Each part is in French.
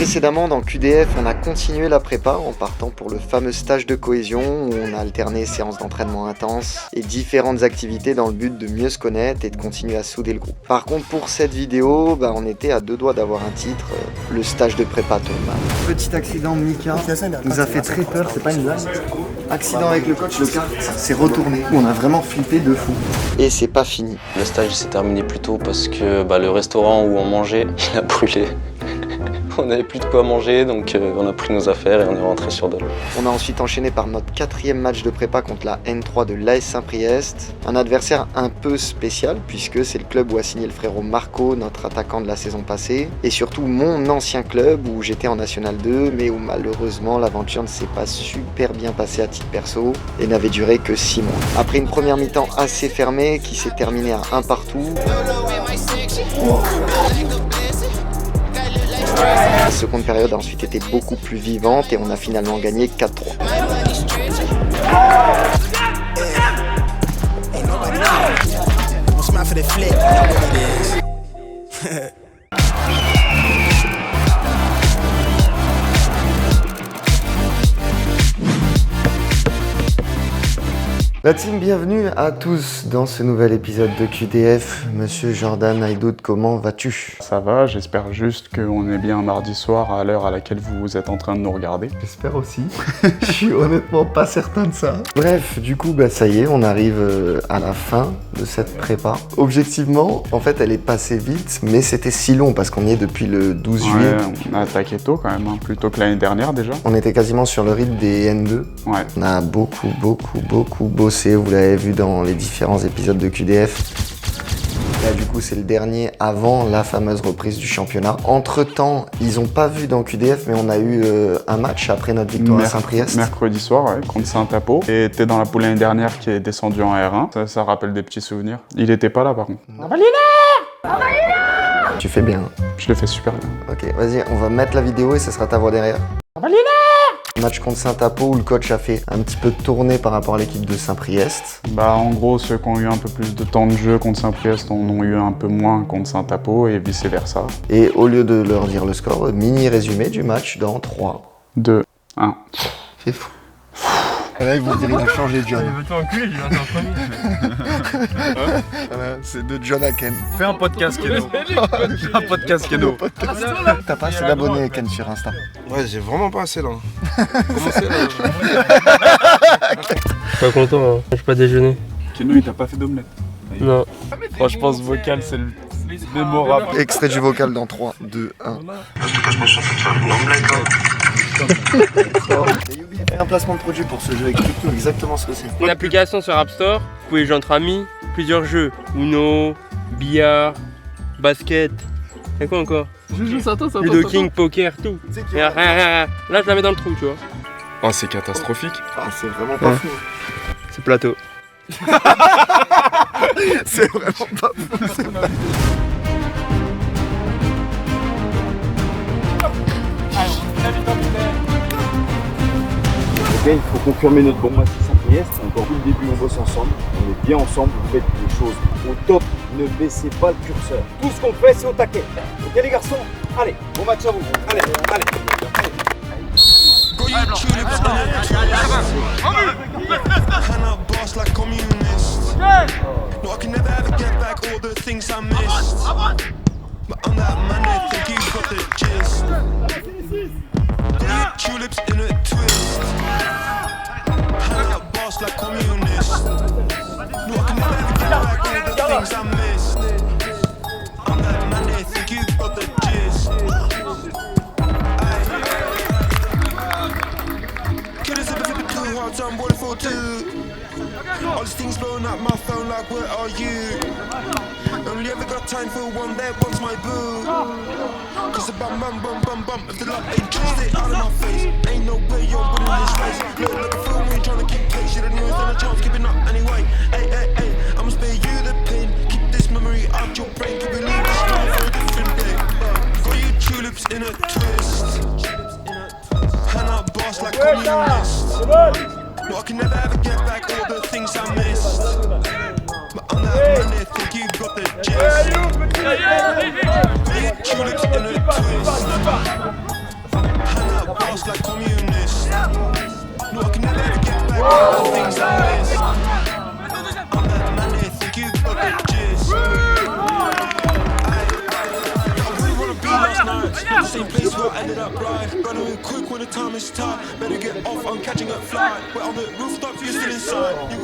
Précédemment, dans QDF, on a continué la prépa en partant pour le fameux stage de cohésion où on a alterné séances d'entraînement intenses et différentes activités dans le but de mieux se connaître et de continuer à souder le groupe. Par contre, pour cette vidéo, on était à 2 doigts d'avoir un titre, le stage de prépa tombe mal. Petit accident de Mika nous a fait très peur, c'est pas une blague. Accident avec le coach, le cas s'est retourné. On a vraiment flippé de fou. Et c'est pas fini. Le stage s'est terminé plus tôt parce que le restaurant où on mangeait, il a brûlé. On n'avait plus de quoi manger, donc on a pris nos affaires et on est rentré sur Dole. On a ensuite enchaîné par notre 4e match de prépa contre la N3 de l'AS Saint-Priest. Un adversaire un peu spécial puisque c'est le club où a signé le frérot Marco, notre attaquant de la saison passée. Et surtout mon ancien club où j'étais en National 2, mais où malheureusement l'aventure ne s'est pas super bien passée à titre perso et n'avait duré que 6 mois. Après une première mi-temps assez fermée qui s'est terminée à 1 partout. La seconde période a ensuite été beaucoup plus vivante et on a finalement gagné 4-3. La team, bienvenue à tous dans ce nouvel épisode de QDF. Monsieur Jordan Haïdoud, comment vas-tu? Ça va, j'espère juste qu'on est bien mardi soir à l'heure à laquelle vous êtes en train de nous regarder. J'espère aussi. Je suis honnêtement pas certain de ça. Bref, du coup, ça y est, on arrive à la fin de cette prépa. Objectivement, en fait, elle est passée vite, mais c'était si long parce qu'on y est depuis le 12 juillet. Ouais, on a attaqué tôt quand même, plus tôt que l'année dernière déjà. On était quasiment sur le rythme des N2. Ouais. On a beaucoup bossé. Vous l'avez vu dans les différents épisodes de QDF. Là, du coup, c'est le dernier avant la fameuse reprise du championnat. Entre-temps, ils n'ont pas vu dans QDF, mais on a eu un match après notre victoire à Saint-Priest. Mercredi soir, ouais, contre Saint-Apo. Et t'es dans la poule l'année dernière qui est descendu en R1. Ça rappelle des petits souvenirs. Il était pas là, par contre. Tu fais bien. Je l'ai fait super bien. Ok, vas-y, on va mettre la vidéo et ce sera ta voix derrière. Match contre Saint-Apo où le coach a fait un petit peu de tournée par rapport à l'équipe de Saint-Priest. En gros, ceux qui ont eu un peu plus de temps de jeu contre Saint-Priest en ont eu un peu moins contre Saint-Apo et vice-versa. Et au lieu de leur dire le score, mini résumé du match dans 3, 2, 1. C'est fou. Et là, ils vont dire il a changé John. Il veut t'enculer, il va t'en premier. Voilà, c'est de John à Ken. Fais un podcast, Keno. Un podcast, Keno. T'as pas assez d'abonnés, Ken, sur Insta? Ouais, j'ai vraiment pas assez là. Comment c'est là? Pas content, hein. Je pas déjeuner. Keno, il t'a pas fait d'omelette? Non. Franchement, ce vocal, c'est le mémorable. Extrait du vocal dans 3, 2, 1. Fais un placement de produit pour ce jeu, explique-nous exactement ce que c'est. Une application sur App Store, vous pouvez jouer entre amis, plusieurs jeux. Uno, billard, basket. Et quoi encore? Ludo King, poker, tout. Rien. Là, je la mets dans le trou, tu vois. Oh, c'est catastrophique. Ah, c'est vraiment pas fou. C'est plateau. C'est vraiment pas fou. Ok, il faut confirmer notre bon match à Saint-Priest. Encore le début, on bosse ensemble. On est bien ensemble, vous faites les choses au top. Ne baissez pas le curseur. Tout ce qu'on fait, c'est au taquet. Ok les garçons? Allez, bon match à vous. Allez. Tulips in a twist. Hang up boss like communist. No, I can never get back all the things I missed. I'm that man, they think you got the gist. Killers have been too hard, so I'm rolling for two. All these things blowing up my phone like, where are you? Only ever got time for one, that one's my boo. Cause the bum if the love ain't true, stay out of my face. Ain't no way you're winning this race. Look like a film, we ain't trying to keep pace. You don't know there's a chance keeping up anyway. Hey, I'ma spare you the pain. Keep this memory out your brain. Can we leave this story for a different day? Got you tulips in a twist. Hand out boss like communist. No, I can never ever get back all the things I missed. But I'm that man, they think you got the gist. Tulips in a twist. same place where I ended up blind. Running in quick when the time is tight. Better get off, I'm catching a fly. We're on the rooftop, you're still inside. You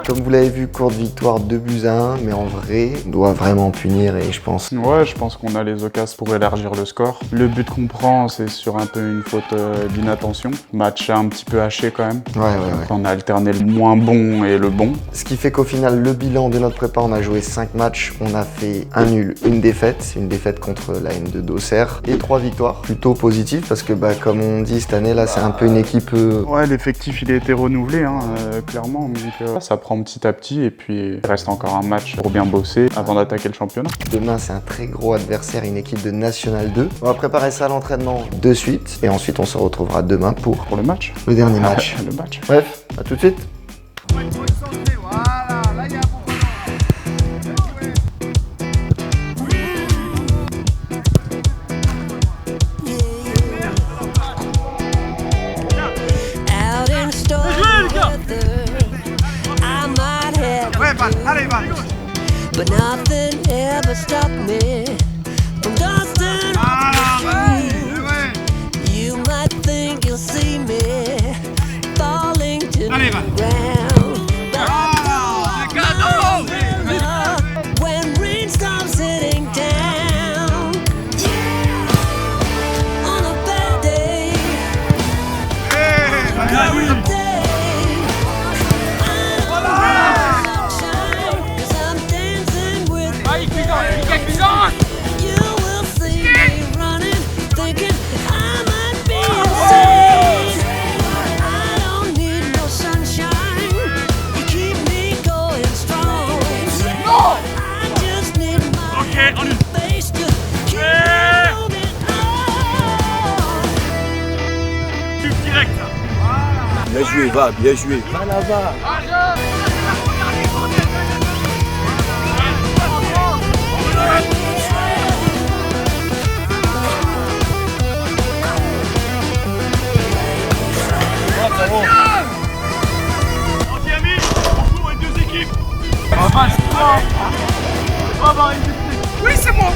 Comme vous l'avez vu, courte victoire 2-1, mais en vrai, on doit vraiment punir et je pense... Ouais, je pense qu'on a les occasions pour élargir le score. Le but qu'on prend, c'est sur un peu une faute d'inattention. Match un petit peu haché quand même. Ouais. On a alterné le moins bon et le bon. Ce qui fait qu'au final, le bilan de notre prépa, on a joué 5 matchs, on a fait un nul, une défaite contre la N2 d'Auxerre et 3 victoires. Plutôt positives parce que, comme on dit cette année, là, c'est un peu une équipe... Ouais, l'effectif, il a été renouvelé, clairement. Donc, ça prend petit à petit et puis il reste encore un match pour bien bosser avant d'attaquer le championnat. Demain, c'est un très gros adversaire, une équipe de National 2. On va préparer ça à l'entraînement de suite et ensuite on se retrouvera demain pour le match. Le dernier match. Le match. Bref, à tout de suite. But nothing ever stopped me from dancing with you. You might think you'll see me falling to the ground. When rain stops hitting down, on a bad day, Bien joué, va, bien joué. Va là-bas. Anti-ami, on est deux équipes. Oui, c'est moi.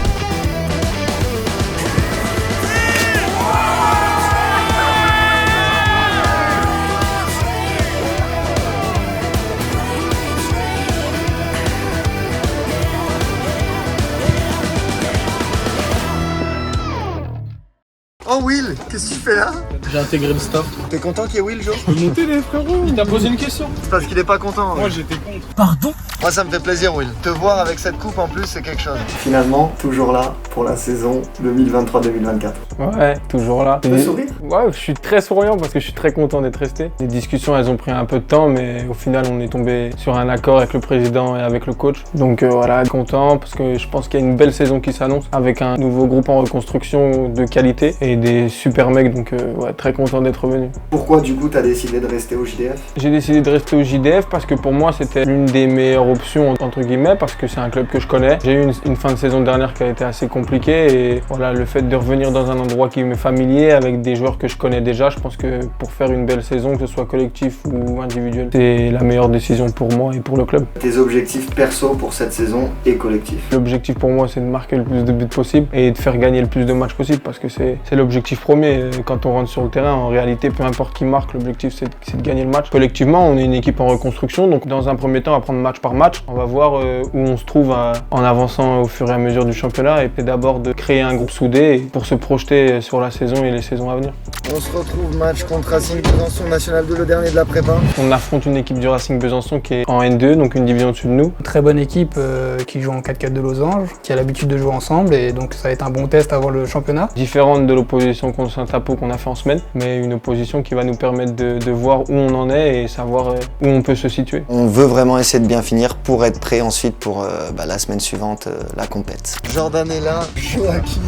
Oh Will, qu'est-ce que tu fais là? J'ai intégré le staff. T'es content qu'il y ait Will, Jo? Je peux monter les frérots. Il t'a posé une question. C'est parce qu'il est pas content. Moi j'étais contre. Pardon? Moi ça me fait plaisir Will. Te voir avec cette coupe en plus c'est quelque chose. Finalement, toujours là pour la saison 2023-2024. Ouais, toujours là. Tu veux sourire? Ouais, je suis très souriant parce que je suis très content d'être resté. Les discussions elles ont pris un peu de temps mais au final on est tombé sur un accord avec le président et avec le coach. Donc voilà, content parce que je pense qu'il y a une belle saison qui s'annonce avec un nouveau groupe en reconstruction de qualité et des super mecs donc ouais, très content d'être venu. Pourquoi du coup t'as décidé de rester au JDF? J'ai décidé de rester au JDF parce que pour moi c'était l'une des meilleures options entre guillemets parce que c'est un club que je connais. J'ai eu une fin de saison dernière qui a été assez compliquée et voilà, le fait de revenir dans un endroit qui m'est familier avec des joueurs que je connais déjà, je pense que pour faire une belle saison, que ce soit collectif ou individuel, c'est la meilleure décision pour moi et pour le club. Tes objectifs perso pour cette saison et collectif? L'objectif pour moi c'est de marquer le plus de buts possible et de faire gagner le plus de matchs possible parce que c'est l'objectif premier. Quand on rentre sur le terrain, en réalité, peu importe qui marque, l'objectif c'est de gagner le match. Collectivement, on est une équipe en reconstruction, donc dans un premier temps, on va prendre match par match. On va voir où on se trouve en avançant au fur et à mesure du championnat et d'abord de créer un groupe soudé pour se projeter sur la saison et les saisons à venir. On se retrouve match contre Racing Besançon National 2, le dernier de la prépa. On affronte une équipe du Racing Besançon qui est en N2, donc une division au-dessus de nous. Très bonne équipe qui joue en 4-4 de Losange, qui a l'habitude de jouer ensemble et donc ça va être un bon test avant le championnat. Différente de l'opposition contre Saint-Apo qu'on a fait en semaine, mais une opposition qui va nous permettre de voir où on en est et savoir où on peut se situer. On veut vraiment essayer de bien finir pour être prêt ensuite pour la semaine suivante, la compète. Jordan est là, Joachim,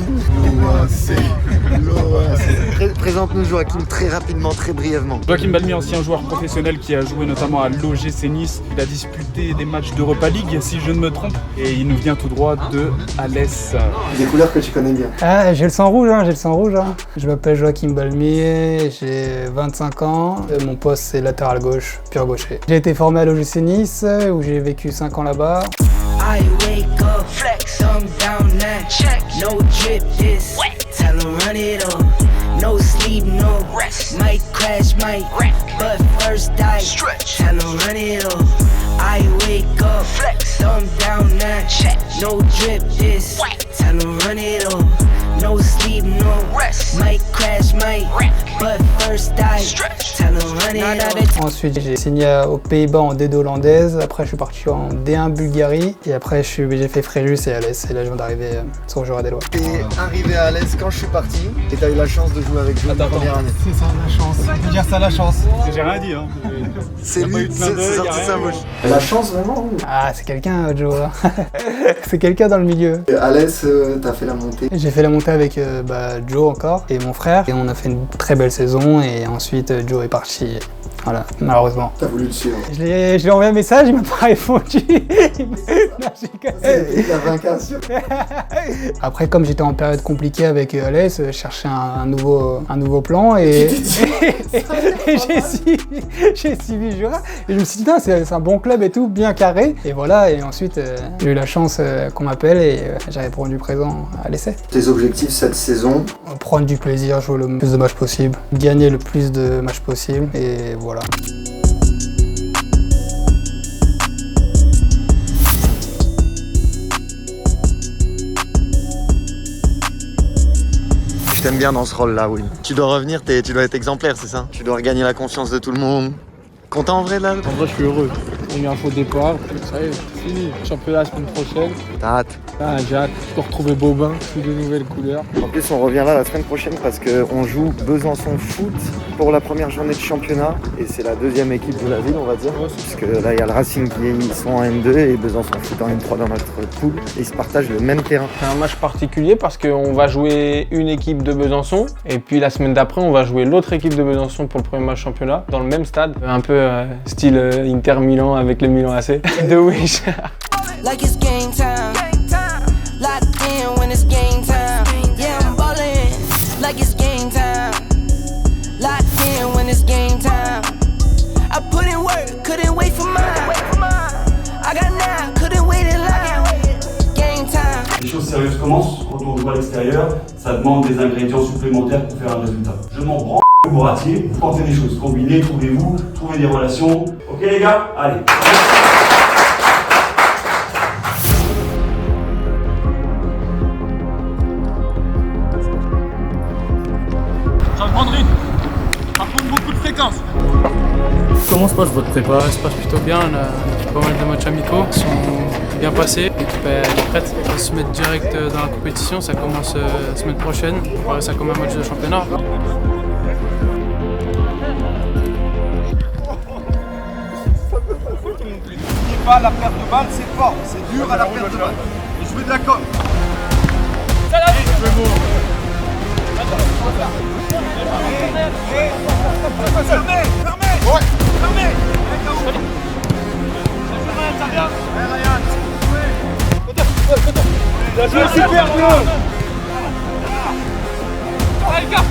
Présente-nous Joachim très rapidement, très brièvement. Joachim Balmy, ancien joueur professionnel qui a joué notamment à l'OGC Nice. Il a disputé des matchs d'Europa League, si je ne me trompe, et il nous vient tout droit de Alès. Des couleurs que tu connais bien. Ah, j'ai le sang rouge, j'ai le sang rouge. Je m'appelle Joachim Balmy, j'ai 25 ans. Mon poste c'est latéral gauche, pur gaucher. J'ai été formé à l'OGC Nice, où j'ai vécu 5 ans là-bas. I wake up, flex, thumb down now. Check, no drip, this. Tell 'em run it up. No sleep, no rest. Might crash, might wreck. But first I stretch. Tell 'em run it up. I wake up, flex, thumb down now. Check, no drip, this. Tell 'em run it up. No sleep, no rest. Might crash, might wreck. But first I stretch. Tell 'em run it up. Ensuite, j'ai signé aux Pays-Bas en D2 hollandaise. Après, je suis parti en D1 Bulgarie. Et après, j'ai fait Fréjus et Alès. Et là, je viens d'arriver sur Jura des Lois. T'es arrivé à Alès quand je suis parti et t'as eu la chance de jouer avec Joe la première année. C'est ça, la chance. On peut dire ça, la chance. J'ai rien dit, hein. C'est lui, c'est sorti sa bouche. La chance, vraiment? Ah, c'est quelqu'un, Joe. C'est quelqu'un dans le milieu. Alès, t'as fait la montée. J'ai fait la montée avec Joe encore et mon frère. Et on a fait une très belle saison. Et ensuite, Joe est parti. Voilà, malheureusement. T'as voulu le suivre. Je lui ai envoyé un message, il m'a pas répondu. Non, il avait un cas sûr. Après, comme j'étais en période compliquée avec Alès, je cherchais un nouveau plan et j'ai suivi Jura. Et je me suis dit, c'est un bon club et tout, bien carré. Et voilà, et ensuite, j'ai eu la chance qu'on m'appelle et j'ai répondu présent à l'essai. Tes objectifs cette saison? Prendre du plaisir, jouer le plus de matchs possible, gagner le plus de matchs possible et voilà. Je t'aime bien dans ce rôle-là, oui. Tu dois revenir, tu dois être exemplaire, c'est ça? Tu dois regagner la confiance de tout le monde. Content en vrai là? En vrai, je suis heureux. On a eu un faux départ, ça y est, c'est fini. Championnat la semaine prochaine. T'as hâte? Ah, j'ai hâte de retrouver Bobin sous de nouvelles couleurs. En plus, on revient là la semaine prochaine parce qu'on joue Besançon Foot pour la première journée de championnat. Et c'est la deuxième équipe de la ville, on va dire. Parce que là, il y a le Racing qui sont en N2 et Besançon Foot en N3 dans notre poule. Et ils se partagent le même terrain. C'est un match particulier parce qu'on va jouer une équipe de Besançon. Et puis la semaine d'après, on va jouer l'autre équipe de Besançon pour le premier match championnat dans le même stade. Un peu style Inter Milan avec le Milan AC. The Wish. Like it's game time. Locked in when it's game time. Yeah, I'm ballin'. Like it's game time. Locked in when it's game time. I put in work, couldn't wait for mine. I got now, couldn't wait in line. Game time. Les choses sérieuses commencent quand on joue à l'extérieur. Ça demande des ingrédients supplémentaires pour faire un résultat. Je m'en branle que vous ratiez. Tentez des choses, combinez, trouvez-vous, trouvez des relations. Ok les gars, allez. Changement de rythme. Par contre, beaucoup de fréquences. Comment se passe votre prépa? Ça se passe plutôt bien, on a fait pas mal de matchs amicaux, ils sont bien passés, l'équipe est prête. On va se mettre direct dans la compétition, ça commence la semaine prochaine, on va ça comme un match de championnat. Pas la perte de balle, c'est fort, c'est dur à la perte de balle. Et jouer de la com. Fermez, fermez. Ouais, fermez. Ça vient. Ryan. C'est super bleu. Allez, gars.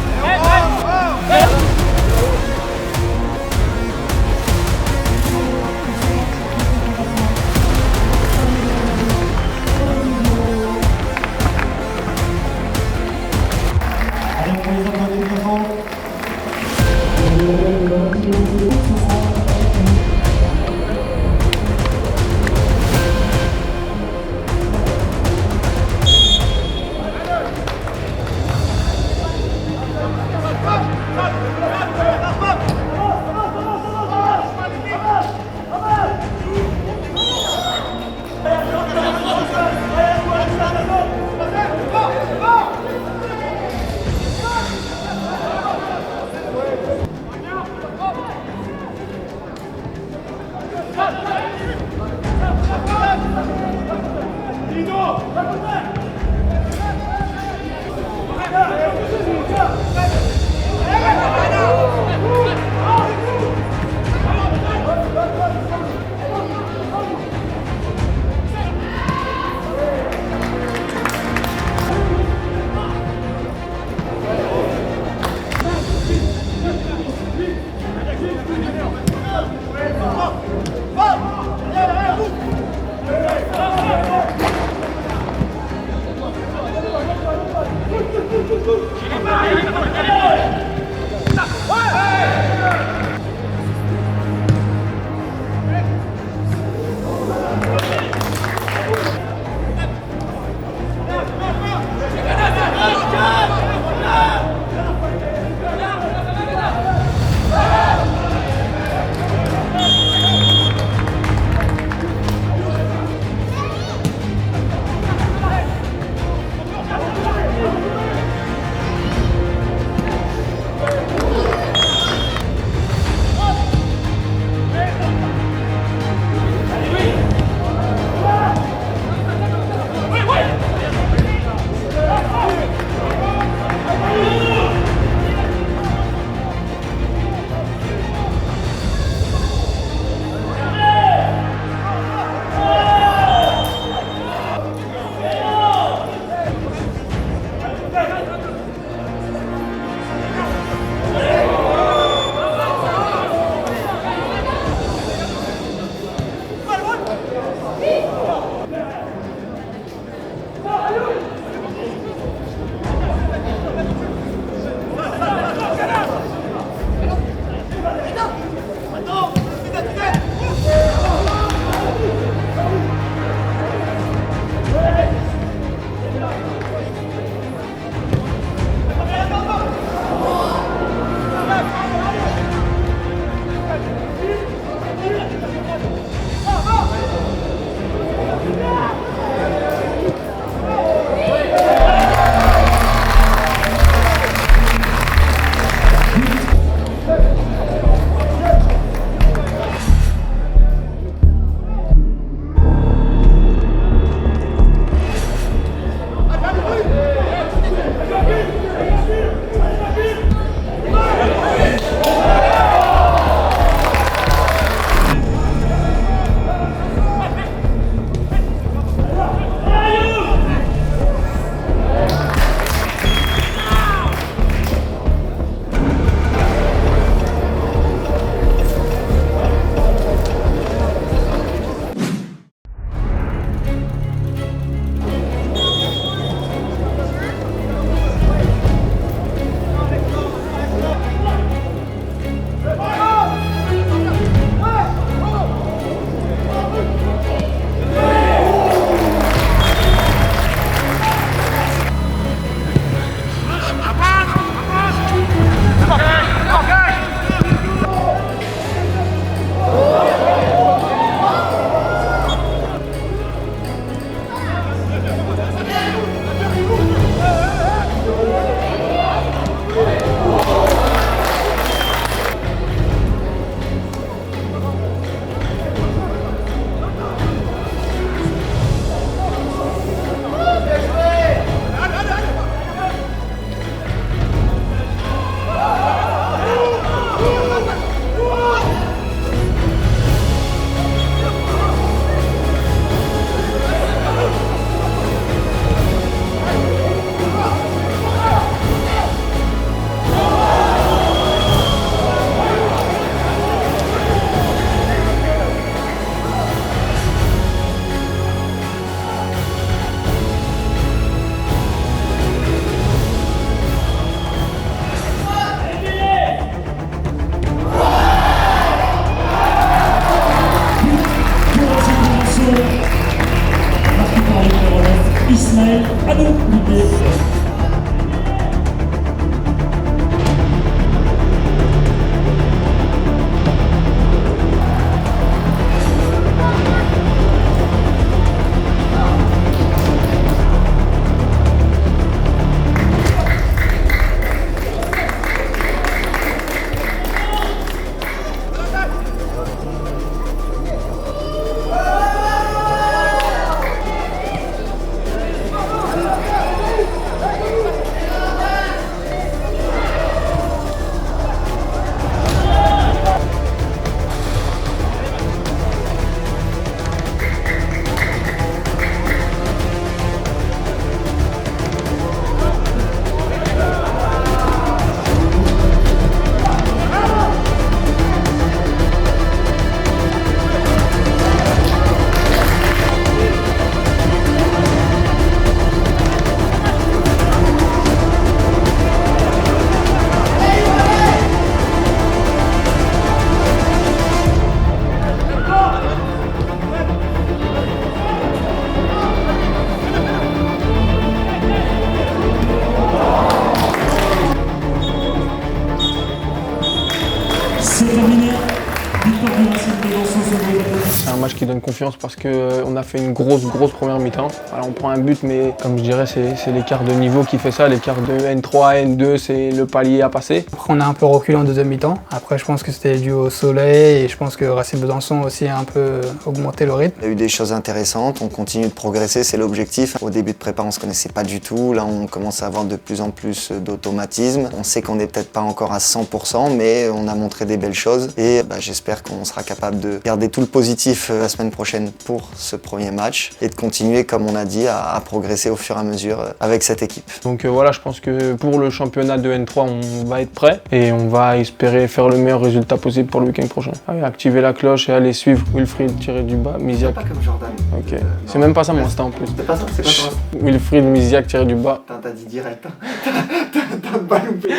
match qui donne confiance parce qu'on a fait une grosse première mi-temps. Alors on prend un but, mais comme je dirais, c'est l'écart de niveau qui fait ça. L'écart de N3 à N2, c'est le palier à passer. Après, on a un peu reculé en deuxième mi-temps. Après, je pense que c'était dû au soleil et je pense que Racing Besançon aussi a un peu augmenté le rythme. Il y a eu des choses intéressantes, on continue de progresser, c'est l'objectif. Au début de prépa, on se connaissait pas du tout. Là, on commence à avoir de plus en plus d'automatisme. On sait qu'on n'est peut-être pas encore à 100%, mais on a montré des belles choses et j'espère qu'on sera capable de garder tout le positif la semaine prochaine pour ce premier match et de continuer, comme on a dit, à progresser au fur et à mesure avec cette équipe. Donc voilà, je pense que pour le championnat de N3, on va être prêt et on va espérer faire le meilleur résultat possible pour le week-end prochain. Allez, activez la cloche et allez suivre Wilfried-du-bas, Miziak. Pas comme Jordan. Ok. C'est même pas ça mon Insta en plus. C'est pas ça, c'est pas ça. Wilfried Miziak-du-bas. T'as dit direct. T'as pas loupé.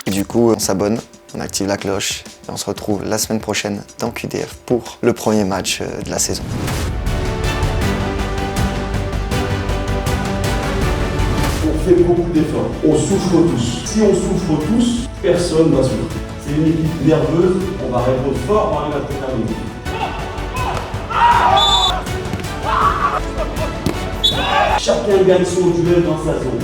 Et du coup, on s'abonne, on active la cloche et on se retrouve la semaine prochaine dans QDF pour le premier match de la saison. On fait beaucoup d'efforts, on souffre tous. Si on souffre tous, personne ne va souffrir. C'est une équipe nerveuse, on va répondre fort dans la première minute. Chacun gagne son duel dans sa zone.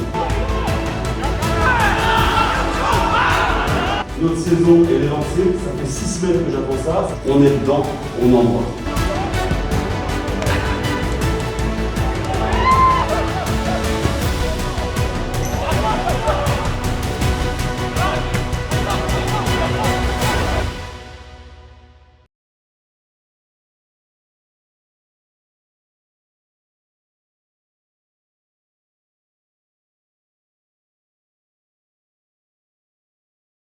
Notre saison elle est lancée, ça fait 6 semaines que j'attends ça. On est dedans, on envoie.